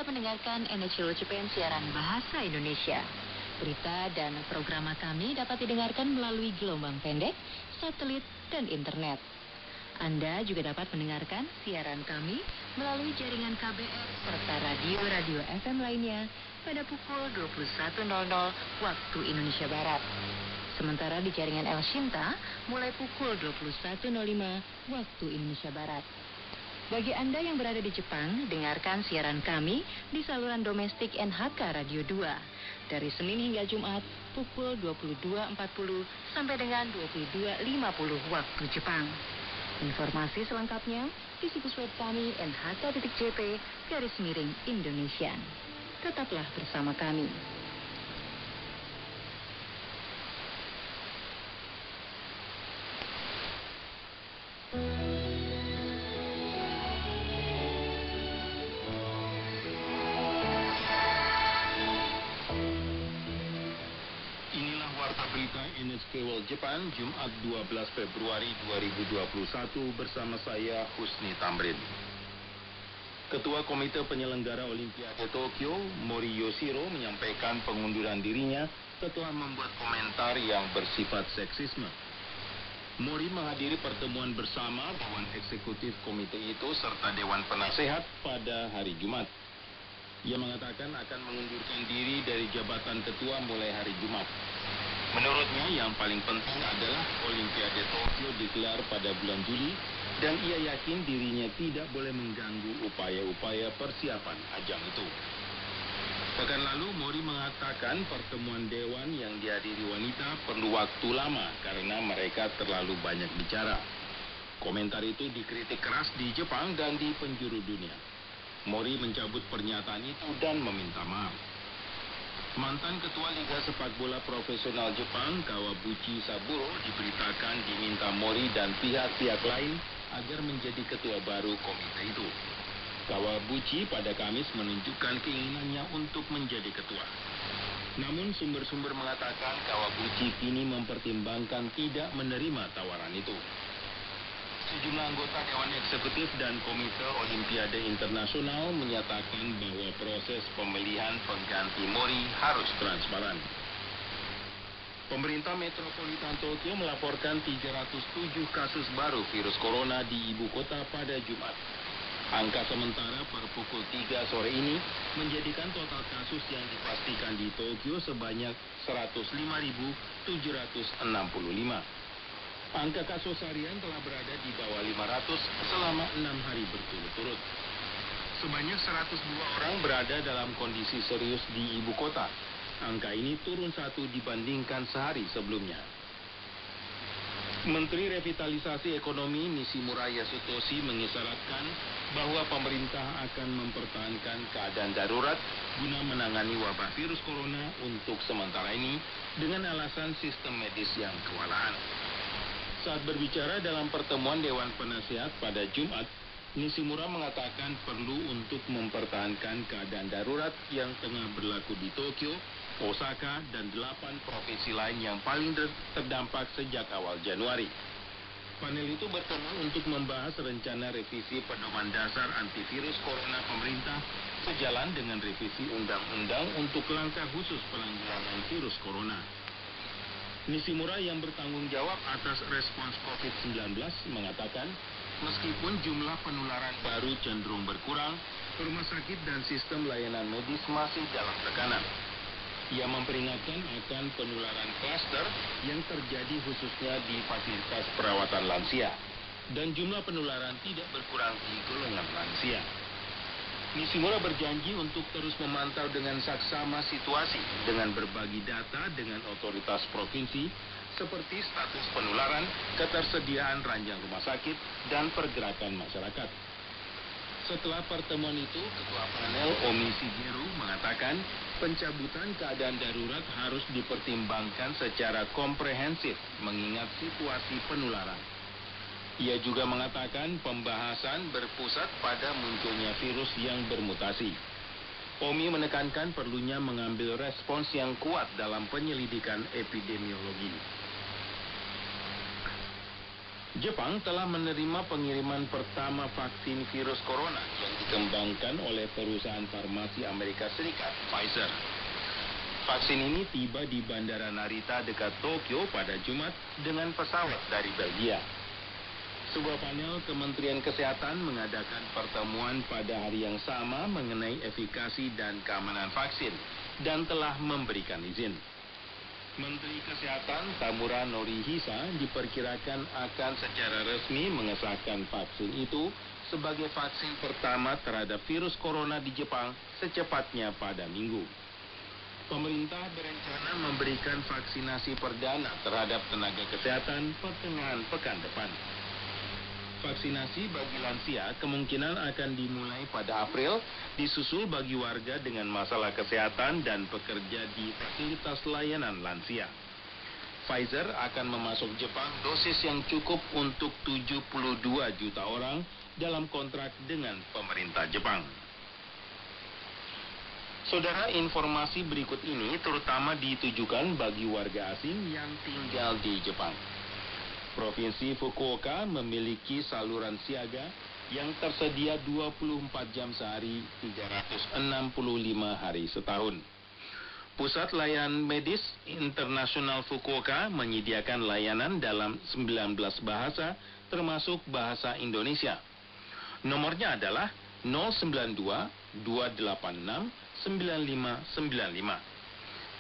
Anda mendengarkan NHK Japan siaran bahasa Indonesia. Berita dan program kami dapat didengarkan melalui gelombang pendek, satelit, dan internet. Anda juga dapat mendengarkan siaran kami melalui jaringan KBR serta radio-radio FM lainnya pada pukul 21.00 waktu Indonesia Barat. Sementara di jaringan El Shinta mulai pukul 21.05 waktu Indonesia Barat. Bagi Anda yang berada di Jepang, dengarkan siaran kami di saluran domestik NHK Radio 2 dari Senin hingga Jumat pukul 22.40 sampai dengan 22.50 waktu Jepang. Informasi selengkapnya di situs web kami nhk.jp/Indonesia. Tetaplah bersama kami. NHK World Japan, Jumat 12 Februari 2021 bersama saya Husni Tamrin. Ketua Komite Penyelenggara Olimpiade Tokyo, Mori Yoshiro, menyampaikan pengunduran dirinya setelah membuat komentar yang bersifat seksisme. Mori menghadiri pertemuan bersama Dewan Eksekutif Komite itu serta Dewan Penasehat pada hari Jumat. Ia mengatakan akan mengundurkan diri dari jabatan ketua mulai hari Jumat. Menurutnya yang paling penting adalah Olimpiade Tokyo digelar pada bulan Juli dan ia yakin dirinya tidak boleh mengganggu upaya-upaya persiapan ajang itu. Pekan lalu Mori mengatakan pertemuan dewan yang dihadiri wanita perlu waktu lama karena mereka terlalu banyak bicara. Komentar itu dikritik keras di Jepang dan di penjuru dunia. Mori mencabut pernyataan itu dan meminta maaf. Mantan Ketua Liga Sepak Bola Profesional Jepang, Kawabuchi Saburo, diberitakan diminta Mori dan pihak-pihak lain agar menjadi ketua baru komite itu. Kawabuchi pada Kamis menunjukkan keinginannya untuk menjadi ketua. Namun sumber-sumber mengatakan Kawabuchi kini mempertimbangkan tidak menerima tawaran itu. Sejumlah anggota Dewan Eksekutif dan Komite Olimpiade Internasional menyatakan bahwa proses pemilihan pengganti Mori harus transparan. Pemerintah Metropolitan Tokyo melaporkan 307 kasus baru virus corona di ibu kota pada Jumat. Angka sementara per pukul 3 sore ini menjadikan total kasus yang dipastikan di Tokyo sebanyak 105.765. Angka kasus harian telah berada di bawah 500 selama 6 hari berturut-turut. Sebanyak 102 orang berada dalam kondisi serius di ibu kota. Angka ini turun 1 dibandingkan sehari sebelumnya. Menteri Revitalisasi Ekonomi Nishimura Yasutoshi mengisyaratkan bahwa pemerintah akan mempertahankan keadaan darurat guna menangani wabah virus corona untuk sementara ini dengan alasan sistem medis yang kewalahan. Saat berbicara dalam pertemuan Dewan Penasehat pada Jumat, Nishimura mengatakan perlu untuk mempertahankan keadaan darurat yang tengah berlaku di Tokyo, Osaka, dan 8 provinsi lain yang paling terdampak sejak awal Januari. Panel itu bertemu untuk membahas rencana revisi pedoman dasar antivirus corona pemerintah sejalan dengan revisi undang-undang untuk langkah khusus penanggulangan virus corona. Nishimura yang bertanggung jawab atas respons COVID-19 mengatakan, meskipun jumlah penularan baru cenderung berkurang, rumah sakit dan sistem layanan medis masih dalam tekanan. Ia memperingatkan akan penularan klaster yang terjadi khususnya di fasilitas perawatan lansia, dan jumlah penularan tidak berkurang di golongan lansia. Nishimura berjanji untuk terus memantau dengan saksama situasi dengan berbagi data dengan otoritas provinsi seperti status penularan, ketersediaan ranjang rumah sakit, dan pergerakan masyarakat. Setelah pertemuan itu, Ketua Panel Omi Shigeru mengatakan pencabutan keadaan darurat harus dipertimbangkan secara komprehensif mengingat situasi penularan. Ia juga mengatakan pembahasan berpusat pada munculnya virus yang bermutasi. Omi menekankan perlunya mengambil respons yang kuat dalam penyelidikan epidemiologi. Jepang telah menerima pengiriman pertama vaksin virus corona yang dikembangkan oleh perusahaan farmasi Amerika Serikat, Pfizer. Vaksin ini tiba di Bandara Narita dekat Tokyo pada Jumat dengan pesawat dari Belgia. Sebuah panel Kementerian Kesehatan mengadakan pertemuan pada hari yang sama mengenai efikasi dan keamanan vaksin dan telah memberikan izin. Menteri Kesehatan Tamura Norihisa diperkirakan akan secara resmi mengesahkan vaksin itu sebagai vaksin pertama terhadap virus corona di Jepang secepatnya pada Minggu. Pemerintah berencana memberikan vaksinasi perdana terhadap tenaga kesehatan pertengahan pekan depan. Vaksinasi bagi lansia kemungkinan akan dimulai pada April, disusul bagi warga dengan masalah kesehatan dan pekerja di fasilitas layanan lansia. Pfizer akan memasok Jepang dosis yang cukup untuk 72 juta orang dalam kontrak dengan pemerintah Jepang. Saudara, informasi berikut ini terutama ditujukan bagi warga asing yang tinggal di Jepang. Provinsi Fukuoka memiliki saluran siaga yang tersedia 24 jam sehari, 365 hari setahun. Pusat Layanan Medis Internasional Fukuoka menyediakan layanan dalam 19 bahasa, termasuk bahasa Indonesia. Nomornya adalah 092 286 9595.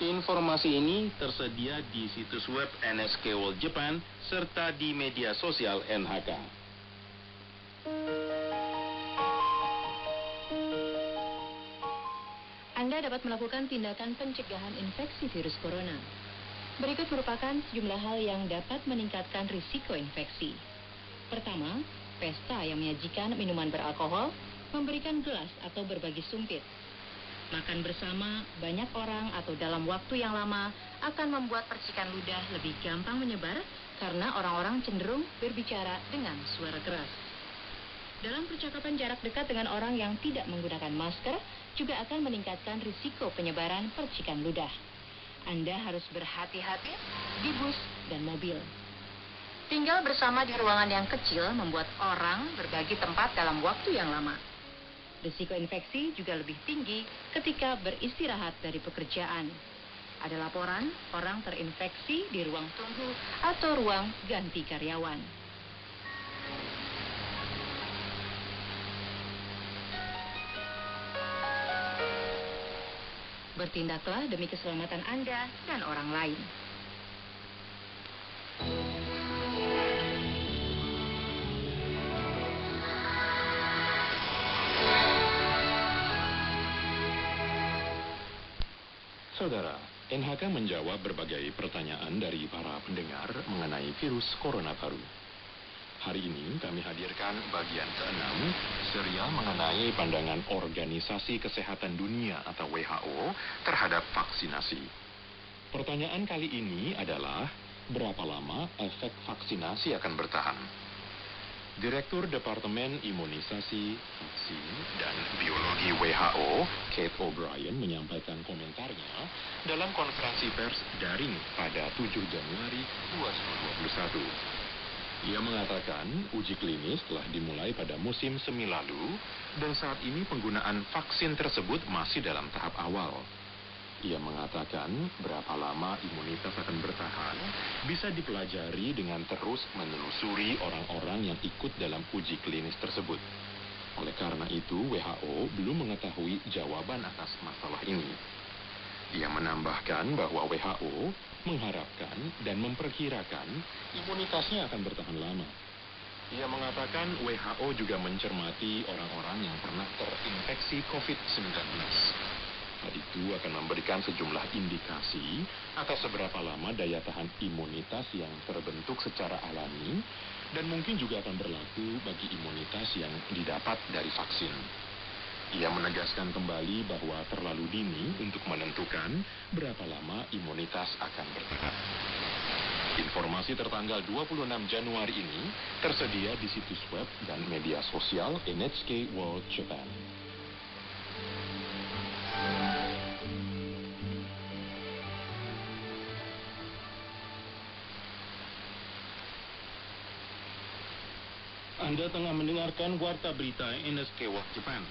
Informasi ini tersedia di situs web NSK World Japan serta di media sosial NHK. Anda dapat melakukan tindakan pencegahan infeksi virus corona. Berikut merupakan sejumlah hal yang dapat meningkatkan risiko infeksi. Pertama, pesta yang menyajikan minuman beralkohol, memberikan gelas atau berbagi sumpit. Makan bersama banyak orang atau dalam waktu yang lama akan membuat percikan ludah lebih gampang menyebar karena orang-orang cenderung berbicara dengan suara keras. Dalam percakapan jarak dekat dengan orang yang tidak menggunakan masker juga akan meningkatkan risiko penyebaran percikan ludah. Anda harus berhati-hati di bus dan mobil. Tinggal bersama di ruangan yang kecil membuat orang berbagi tempat dalam waktu yang lama. Risiko infeksi juga lebih tinggi ketika beristirahat dari pekerjaan. Ada laporan orang terinfeksi di ruang tunggu atau ruang ganti karyawan. Bertindaklah demi keselamatan Anda dan orang lain. Saudara, NHK menjawab berbagai pertanyaan dari para pendengar mengenai virus corona baru. Hari ini kami hadirkan bagian ke-6, serial mengenai pandangan Organisasi Kesehatan Dunia atau WHO terhadap vaksinasi. Pertanyaan kali ini adalah, berapa lama efek vaksinasi akan bertahan? Direktur Departemen Imunisasi, Vaksin, dan Biologi WHO, Kate O'Brien, menyampaikan komentarnya dalam konferensi pers daring pada 7 Januari 2021. Ia mengatakan uji klinis telah dimulai pada musim semi lalu dan saat ini penggunaan vaksin tersebut masih dalam tahap awal. Ia mengatakan berapa lama imunitas akan bertahan bisa dipelajari dengan terus menelusuri orang-orang yang ikut dalam uji klinis tersebut. Oleh karena itu, WHO belum mengetahui jawaban atas masalah ini. Ia menambahkan bahwa WHO mengharapkan dan memperkirakan imunitasnya akan bertahan lama. Ia mengatakan WHO juga mencermati orang-orang yang pernah terinfeksi COVID-19. Hal itu akan memberikan sejumlah indikasi atas seberapa lama daya tahan imunitas yang terbentuk secara alami dan mungkin juga akan berlaku bagi imunitas yang didapat dari vaksin. Ia menegaskan kembali bahwa terlalu dini untuk menentukan berapa lama imunitas akan bertahan. Informasi tertanggal 26 Januari ini tersedia di situs web dan media sosial NHK World Japan. Anda tengah mendengarkan Warta Berita NSK World Japan.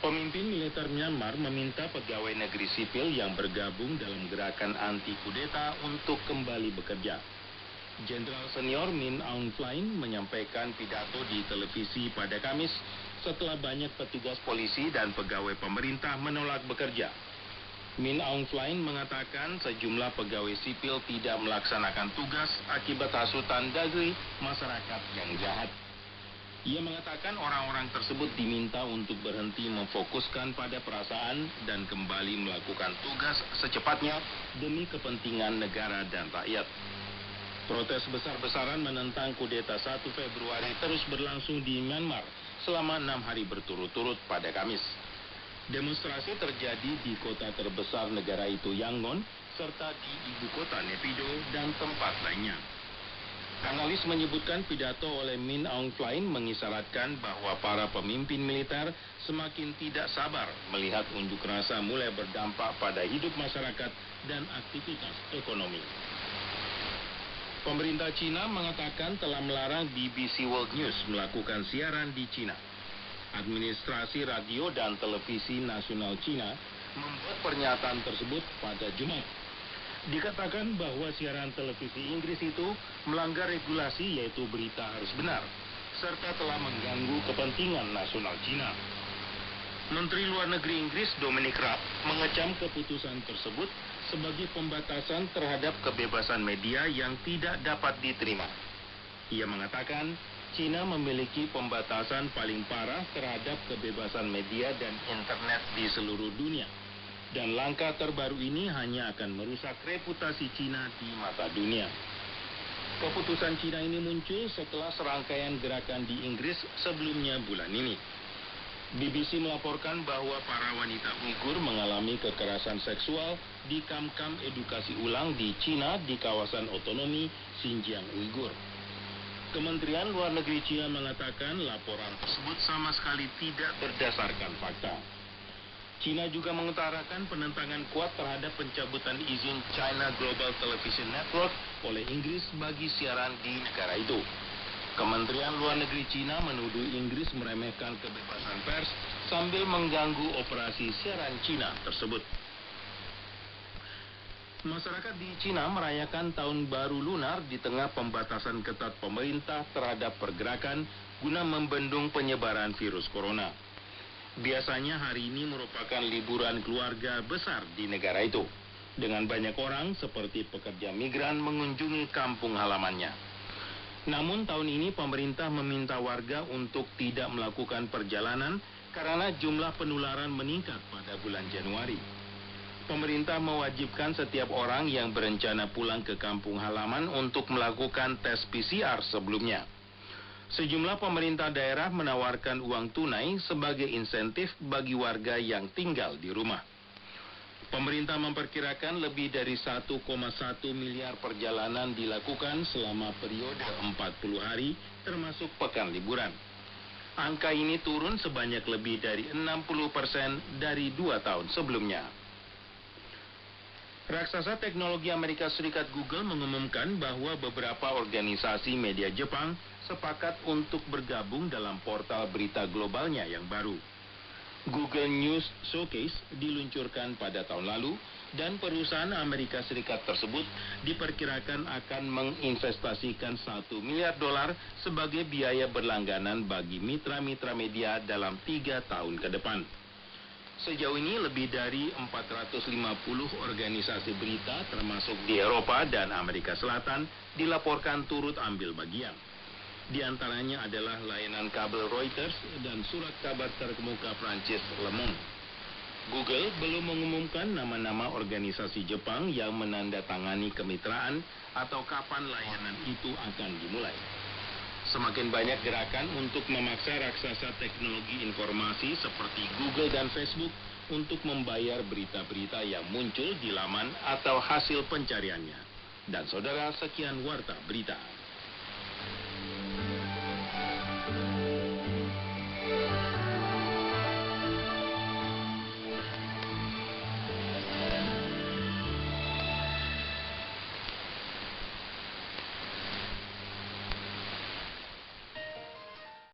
Pemimpin militer Myanmar meminta pegawai negeri sipil yang bergabung dalam gerakan anti-kudeta untuk kembali bekerja. Jenderal senior Min Aung Hlaing menyampaikan pidato di televisi pada Kamis setelah banyak petugas polisi dan pegawai pemerintah menolak bekerja. Min Aung Hlaing mengatakan sejumlah pegawai sipil tidak melaksanakan tugas akibat hasutan dari masyarakat yang jahat. Ia mengatakan orang-orang tersebut diminta untuk berhenti memfokuskan pada perasaan dan kembali melakukan tugas secepatnya demi kepentingan negara dan rakyat. Protes besar-besaran menentang kudeta 1 Februari terus berlangsung di Myanmar selama 6 hari berturut-turut pada Kamis. Demonstrasi terjadi di kota terbesar negara itu, Yangon, serta di ibu kota Naypyidaw dan tempat lainnya. Analis menyebutkan pidato oleh Min Aung Hlaing mengisyaratkan bahwa para pemimpin militer semakin tidak sabar melihat unjuk rasa mulai berdampak pada hidup masyarakat dan aktivitas ekonomi. Pemerintah Cina mengatakan telah melarang BBC World News melakukan siaran di Cina. Administrasi Radio dan Televisi Nasional Cina membuat pernyataan tersebut pada Jumat. Dikatakan bahwa siaran televisi Inggris itu melanggar regulasi, yaitu berita harus benar, serta telah mengganggu kepentingan nasional Cina. Menteri Luar Negeri Inggris Dominic Raab mengecam keputusan tersebut sebagai pembatasan terhadap kebebasan media yang tidak dapat diterima. Ia mengatakan Cina memiliki pembatasan paling parah terhadap kebebasan media dan internet di seluruh dunia. Dan langkah terbaru ini hanya akan merusak reputasi Cina di mata dunia. Keputusan Cina ini muncul setelah serangkaian gerakan di Inggris sebelumnya bulan ini. BBC melaporkan bahwa para wanita Uighur mengalami kekerasan seksual di kamp-kamp edukasi ulang di Cina di kawasan otonomi Xinjiang Uighur. Kementerian Luar Negeri Cina mengatakan laporan tersebut sama sekali tidak berdasarkan fakta. Cina juga mengutarakan penentangan kuat terhadap pencabutan izin China Global Television Network oleh Inggris bagi siaran di negara itu. Kementerian Luar Negeri Cina menuduh Inggris meremehkan kebebasan pers sambil mengganggu operasi siaran Cina tersebut. Masyarakat di Cina merayakan Tahun Baru Lunar di tengah pembatasan ketat pemerintah terhadap pergerakan guna membendung penyebaran virus corona. Biasanya hari ini merupakan liburan keluarga besar di negara itu, dengan banyak orang seperti pekerja migran mengunjungi kampung halamannya. Namun tahun ini pemerintah meminta warga untuk tidak melakukan perjalanan karena jumlah penularan meningkat pada bulan Januari. Pemerintah mewajibkan setiap orang yang berencana pulang ke kampung halaman untuk melakukan tes PCR sebelumnya. Sejumlah pemerintah daerah menawarkan uang tunai sebagai insentif bagi warga yang tinggal di rumah. Pemerintah memperkirakan lebih dari 1,1 miliar perjalanan dilakukan selama periode 40 hari termasuk pekan liburan. Angka ini turun sebanyak lebih dari 60% dari 2 tahun sebelumnya. Raksasa teknologi Amerika Serikat Google mengumumkan bahwa beberapa organisasi media Jepang sepakat untuk bergabung dalam portal berita globalnya yang baru. Google News Showcase diluncurkan pada tahun lalu dan perusahaan Amerika Serikat tersebut diperkirakan akan menginvestasikan $1 miliar sebagai biaya berlangganan bagi mitra-mitra media dalam 3 tahun ke depan. Sejauh ini lebih dari 450 organisasi berita termasuk di Eropa dan Amerika Selatan dilaporkan turut ambil bagian. Di antaranya adalah layanan kabel Reuters dan surat kabar terkemuka Prancis Le Monde. Google belum mengumumkan nama-nama organisasi Jepang yang menandatangani kemitraan atau kapan layanan itu akan dimulai. Semakin banyak gerakan untuk memaksa raksasa teknologi informasi seperti Google dan Facebook untuk membayar berita-berita yang muncul di laman atau hasil pencariannya. Dan saudara, sekian Warta Berita.